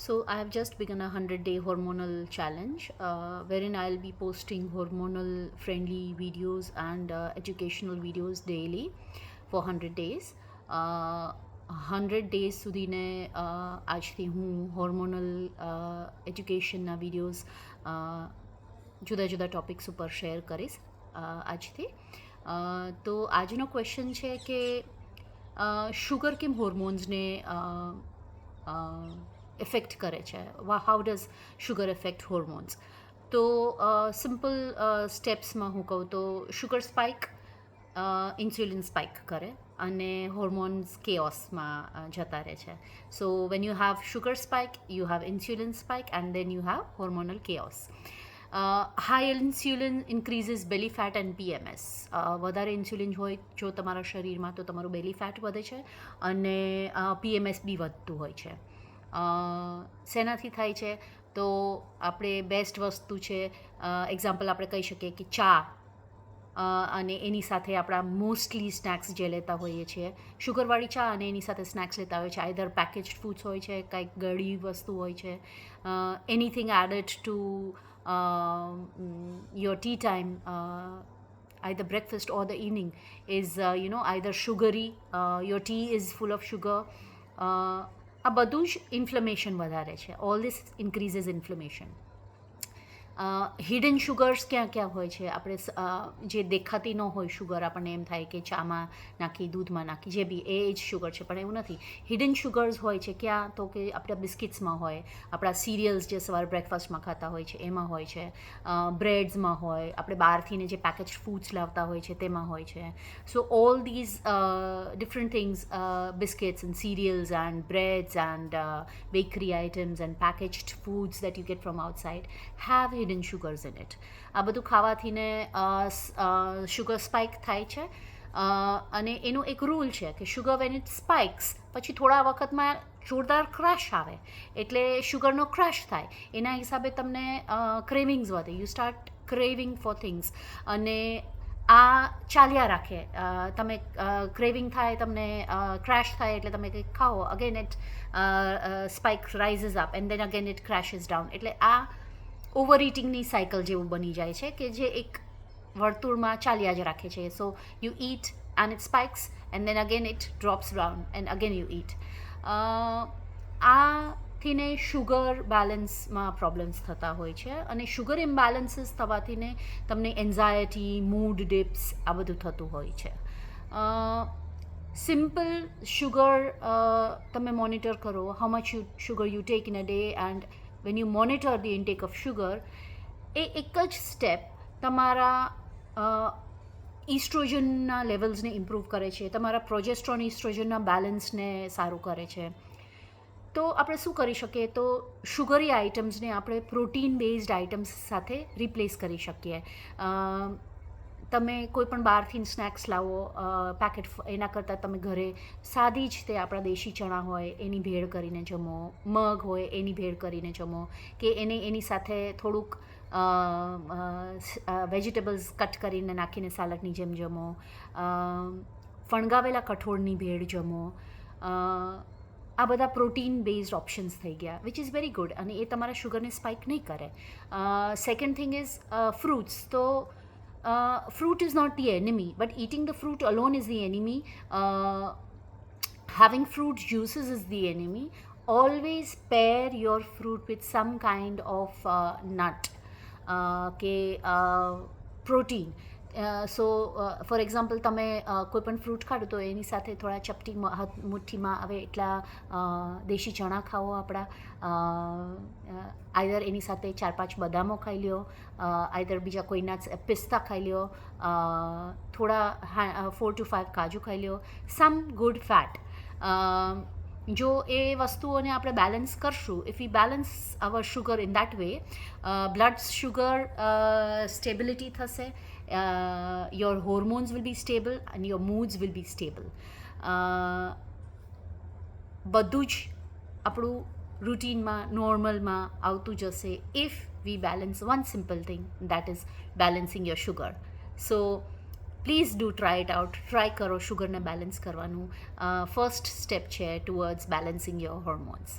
So I have just begun a 100-day hormonal challenge wherein I'll be posting hormonal friendly videos and educational videos daily for 100 days. 100 days સુધીને આજથી હું hormonal એજ્યુકેશનના videos જુદા જુદા topics ઉપર share કરીશ આજથી. તો આજનો ક્વેશ્ચન છે કે શુગર કેમ હોર્મોન્સને ઇફેક્ટ કરે છે, how does sugar effect hormones. તો સિમ્પલ સ્ટેપ્સમાં હું કહું તો શુગર સ્પાઇક ઇન્સ્યુલિન સ્પાઇક કરે અને હોર્મોન્સ કેઓસમાં જતા રહે છે. So when you have sugar spike you have insulin spike and then you have hormonal chaos. High insulin increases belly fat and PMS. વધારે ઇન્સ્યુલિન હોય જો તમારા શરીરમાં તો તમારું બેલી ફેટ વધે છે અને PMS બી વધતું હોય છે. શેનાથી થાય છે તો આપણે બેસ્ટ વસ્તુ છે, એક્ઝામ્પલ આપણે કહી શકીએ કે ચા અને એની સાથે આપણા મોસ્ટલી સ્નેક્સ જે લેતા હોઈએ છીએ, શુગરવાળી ચા અને એની સાથે સ્નેક્સ લેતા હોય છે, આઈધર પેકેજ્ડ ફૂડ્સ હોય છે, કંઈક ગળી વસ્તુ હોય છે, anything added to your tea time, either breakfast or the evening is either sugary, your tea is full of sugar. આ બધું જ ઇન્ફ્લેમેશન વધારે છે. All this increases inflammation. Hidden sugars ક્યાં ક્યાં હોય છે? આપણે જે દેખાતી ન હોય શુગર, આપણને એમ થાય કે ચામાં નાખી, દૂધમાં નાખી, જે બી એ જ શુગર છે, પણ એવું નથી. હિડન શુગર્સ હોય છે ક્યાં? તો કે આપણા બિસ્કિટ્સમાં હોય, આપણા સિરિયલ્સ જે સવારે બ્રેકફાસ્ટમાં ખાતા હોય છે એમાં હોય છે, બ્રેડ્સમાં હોય, આપણે બહારથીને જે પેકેજ ફૂડ્સ લાવતા હોય છે તેમાં હોય છે. સો all these different things, biscuits and cereals and breads and bakery items and packaged foods that you get from outside have hidden sugars in it. આ બધું ખાવાથીને શુગર સ્પાઇક થાય છે. અને એનો એક રૂલ છે કે શુગર વેન ઇટ સ્પાઇક્સ પછી થોડા વખતમાં જોરદાર ક્રેશ આવે, એટલે શુગરનો ક્રેશ થાય. એના હિસાબે તમને ક્રેવિંગ્સ વધે, you start craving for things, અને આ ચાલ્યા રાખે. તમે ક્રેવિંગ થાય, તમને ક્રેશ થાય એટલે તમે કંઈક ખાઓ, again it spike rises up and then again it crashes down. એટલે આ ઓવર ઇટિંગની સાયકલ જેવું બની જાય છે કે જે એક વર્તુળમાં ચાલ્યા જ રાખે છે. So you eat and it spikes and then again it drops down and again you eat. આથીને શુગર બેલેન્સમાં પ્રોબ્લેમ્સ થતા હોય છે, અને શુગર ઇમ્બેલેન્સીસ થવાથીને તમને એન્ઝાયટી, મૂડ ડિપ્સ આ બધું થતું હોય છે. સિમ્પલ શુગર તમે મોનિટર કરો, how much sugar you take in a day, and when you monitor the intake of sugar, એ એક જ સ્ટેપ તમારા ઇસ્ટ્રોજનના લેવલ્સને ઇમ્પ્રૂવ કરે છે, તમારા પ્રોજેસ્ટ્રોન ઇસ્ટ્રોજનના બેલેન્સને સારું કરે છે. તો આપણે શું કરી શકીએ? તો શુગરી આઇટમ્સને આપણે પ્રોટીન બેઝડ આઇટમ્સ સાથે રિપ્લેસ કરી શકીએ. તમે કોઈ પણ બહારથી સ્નેક્સ લાવો પેકેટ, એના કરતાં તમે ઘરે સાદી જ તે આપણા દેશી ચણા હોય એની ભેળ કરીને જમો, મગ હોય એની ભેળ કરીને જમો, કે એની સાથે થોડુંક વેજીટેબલ્સ કટ કરીને નાખીને સાલડની જેમ જમો, ફણગાવેલા કઠોળની ભેળ જમો. આ બધા પ્રોટીન બેઝડ ઓપ્શન્સ થઈ ગયા, વિચ ઇઝ વેરી ગુડ, અને એ તમારા શુગરને સ્પાઇક નહીં કરે. Second thing is fruits. તો fruit is not the enemy, but eating the fruit alone is the enemy. Having fruit juices is the enemy. Always pair your fruit with some kind of nut, protein. So for example તમે કોઈ પણ fruit ખાધું તો એની સાથે થોડા ચપટી મુઠ્ઠીમાં આવે એટલા દેશી ચણા ખાઓ આપણા, આઈધર એની સાથે 4-5 બદામો ખાઈ લ્યો, આઈધર બીજા કોઈના પિસ્તા ખાઈ લ્યો, થોડા 4 to 5 કાજુ ખાઈ લ્યો, સમ ગુડ ફેટ. જો એ વસ્તુઓને આપણે બેલેન્સ કરશું, if we balance our sugar in that way, blood sugar stability થશે, your hormones will be stable and your moods will be stable. બધું જ આપણું રૂટીનમાં, નોર્મલમાં આવતું જશે if we balance one simple thing, that is balancing your sugar. So please do try it out. Try કરો શુગરને balance કરવાનું. First step છે towards balancing your hormones.